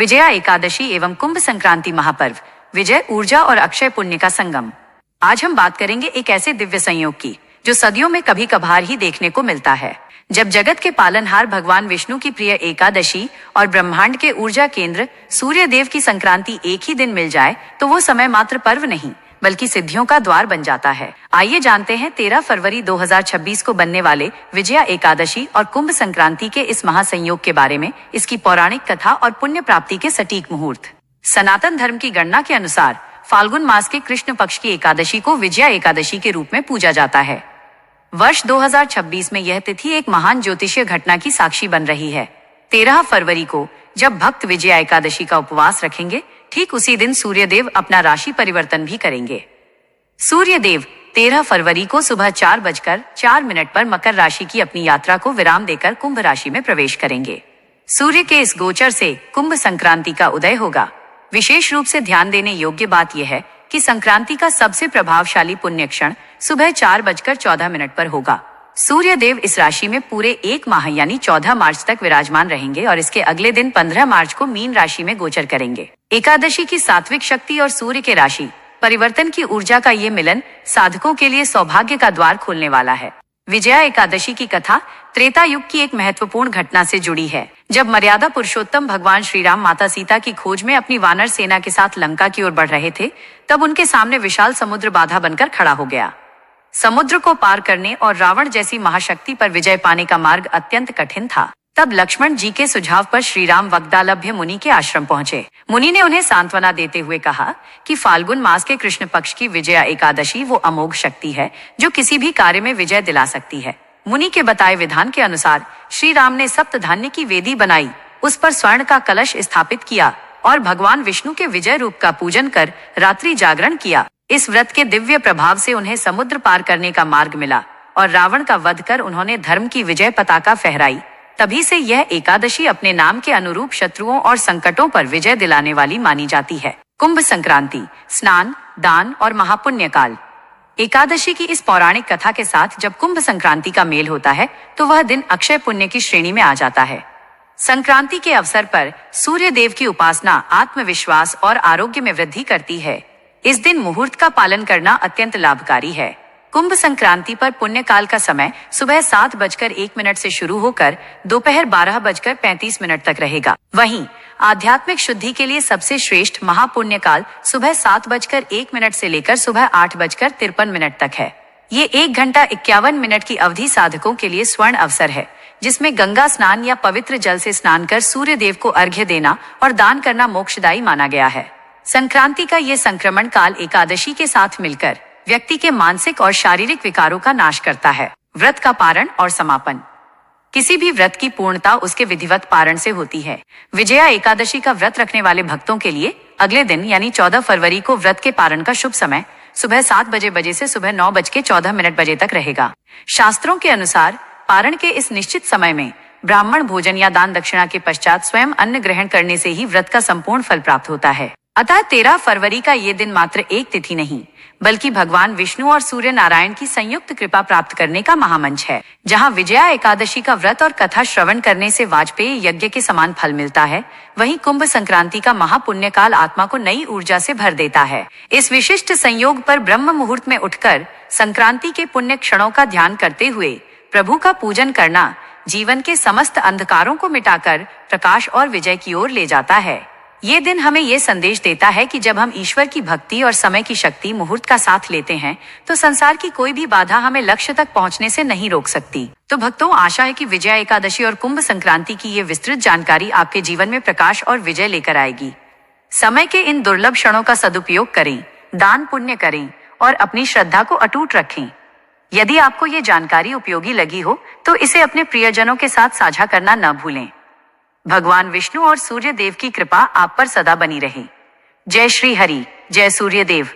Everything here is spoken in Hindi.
विजया एकादशी एवं कुंभ संक्रांति महापर्व, विजय, ऊर्जा और अक्षय पुण्य का संगम। आज हम बात करेंगे एक ऐसे दिव्य संयोग की जो सदियों में कभी कभार ही देखने को मिलता है। जब जगत के पालनहार भगवान विष्णु की प्रिय एकादशी और ब्रह्मांड के ऊर्जा केंद्र सूर्य देव की संक्रांति एक ही दिन मिल जाए तो वो समय मात्र पर्व नहीं बल्कि सिद्धियों का द्वार बन जाता है। आइए जानते हैं 13 फरवरी 2026 को बनने वाले विजया एकादशी और कुंभ संक्रांति के इस महासंयोग के बारे में, इसकी पौराणिक कथा और पुण्य प्राप्ति के सटीक मुहूर्त। सनातन धर्म की गणना के अनुसार फाल्गुन मास के कृष्ण पक्ष की एकादशी को विजया एकादशी के रूप में पूजा जाता है। वर्ष 2026 में यह तिथि एक महान ज्योतिषीय घटना की साक्षी बन रही है। 13 फरवरी को जब भक्त विजया एकादशी का उपवास रखेंगे, ठीक उसी दिन सूर्यदेव अपना राशि परिवर्तन भी करेंगे। सूर्यदेव 13 फरवरी को सुबह 4:04 पर मकर राशि की अपनी यात्रा को विराम देकर कुंभ राशि में प्रवेश करेंगे। सूर्य के इस गोचर से कुंभ संक्रांति का उदय होगा। विशेष रूप से ध्यान देने योग्य बात यह है कि संक्रांति का सबसे प्रभावशाली पुण्य क्षण सुबह 4:14 पर होगा। सूर्य देव इस राशि में पूरे एक माह यानी 14 मार्च तक विराजमान रहेंगे और इसके अगले दिन 15 मार्च को मीन राशि में गोचर करेंगे। एकादशी की सात्विक शक्ति और सूर्य के राशि परिवर्तन की ऊर्जा का ये मिलन साधकों के लिए सौभाग्य का द्वार खोलने वाला है। विजया एकादशी की कथा त्रेता युग की एक महत्वपूर्ण घटना से जुड़ी है। जब मर्यादा पुरुषोत्तम भगवान श्री राम माता सीता की खोज में अपनी वानर सेना के साथ लंका की ओर बढ़ रहे थे, तब उनके सामने विशाल समुद्र बाधा बनकर खड़ा हो गया। समुद्र को पार करने और रावण जैसी महाशक्ति पर विजय पाने का मार्ग अत्यंत कठिन था। तब लक्ष्मण जी के सुझाव पर श्री राम वग्दालभ्य मुनि के आश्रम पहुंचे। मुनि ने उन्हें सांत्वना देते हुए कहा कि फाल्गुन मास के कृष्ण पक्ष की विजया एकादशी वो अमोघ शक्ति है जो किसी भी कार्य में विजय दिला सकती है। मुनि के बताए विधान के अनुसार श्री राम ने सप्त धान्य की वेदी बनाई, उस पर स्वर्ण का कलश स्थापित किया और भगवान विष्णु के विजय रूप का पूजन कर रात्रि जागरण किया। इस व्रत के दिव्य प्रभाव से उन्हें समुद्र पार करने का मार्ग मिला और रावण का वध कर उन्होंने धर्म की विजय पताका फहराई। तभी से यह एकादशी अपने नाम के अनुरूप शत्रुओं और संकटों पर विजय दिलाने वाली मानी जाती है। कुंभ संक्रांति, स्नान, दान और महापुण्य काल। एकादशी की इस पौराणिक कथा के साथ जब कुंभ संक्रांति का मेल होता है तो वह दिन अक्षय पुण्य की श्रेणी में आ जाता है। संक्रांति के अवसर पर सूर्य देव की उपासना आत्मविश्वास और आरोग्य में वृद्धि करती है। इस दिन मुहूर्त का पालन करना अत्यंत लाभकारी है। कुंभ संक्रांति पर पुण्य काल का समय सुबह 7:01 से शुरू होकर दोपहर 12:35 तक रहेगा। वहीं आध्यात्मिक शुद्धि के लिए सबसे श्रेष्ठ महापुण्य काल सुबह 7:01 से लेकर सुबह 8:53 तक है। ये 1 घंटा 51 मिनट की अवधि साधकों के लिए स्वर्ण अवसर है, जिसमें गंगा स्नान या पवित्र जल से स्नान कर सूर्य देव को अर्घ्य देना और दान करना मोक्षदायी माना गया है। संक्रांति का ये संक्रमण काल एकादशी के साथ मिलकर व्यक्ति के मानसिक और शारीरिक विकारों का नाश करता है। व्रत का पारण और समापन। किसी भी व्रत की पूर्णता उसके विधिवत पारण से होती है। विजया एकादशी का व्रत रखने वाले भक्तों के लिए अगले दिन यानी 14 फरवरी को व्रत के पारण का शुभ समय सुबह 7 बजे से सुबह 9:14 तक रहेगा। शास्त्रों के अनुसार पारण के इस निश्चित समय में ब्राह्मण भोजन या दान दक्षिणा के पश्चात स्वयं अन्न ग्रहण करने से ही व्रत का संपूर्ण फल प्राप्त होता है। अतः 13 फरवरी का ये दिन मात्र एक तिथि नहीं बल्कि भगवान विष्णु और सूर्य नारायण की संयुक्त कृपा प्राप्त करने का महामंच है। जहां विजया एकादशी का व्रत और कथा श्रवण करने से वाजपेयी यज्ञ के समान फल मिलता है, वहीं कुंभ संक्रांति का महापुण्य काल आत्मा को नई ऊर्जा से भर देता है। इस विशिष्ट संयोग पर ब्रह्म मुहूर्त में उठकर संक्रांति के पुण्य क्षणों का ध्यान करते हुए प्रभु का पूजन करना जीवन के समस्त अंधकारों को मिटाकर प्रकाश और विजय की ओर ले जाता है। ये दिन हमें ये संदेश देता है कि जब हम ईश्वर की भक्ति और समय की शक्ति मुहूर्त का साथ लेते हैं तो संसार की कोई भी बाधा हमें लक्ष्य तक पहुंचने से नहीं रोक सकती। तो भक्तों, आशा है कि विजया एकादशी और कुंभ संक्रांति की ये विस्तृत जानकारी आपके जीवन में प्रकाश और विजय लेकर आएगी। समय के इन दुर्लभ क्षणों का सदुपयोग करें, दान पुण्य करें और अपनी श्रद्धा को अटूट रखें। यदि आपको ये जानकारी उपयोगी लगी हो तो इसे अपने प्रियजनों के साथ साझा करना न भूलें। भगवान विष्णु और सूर्य देव की कृपा आप पर सदा बनी रहे। जय श्री हरि, जय सूर्य देव।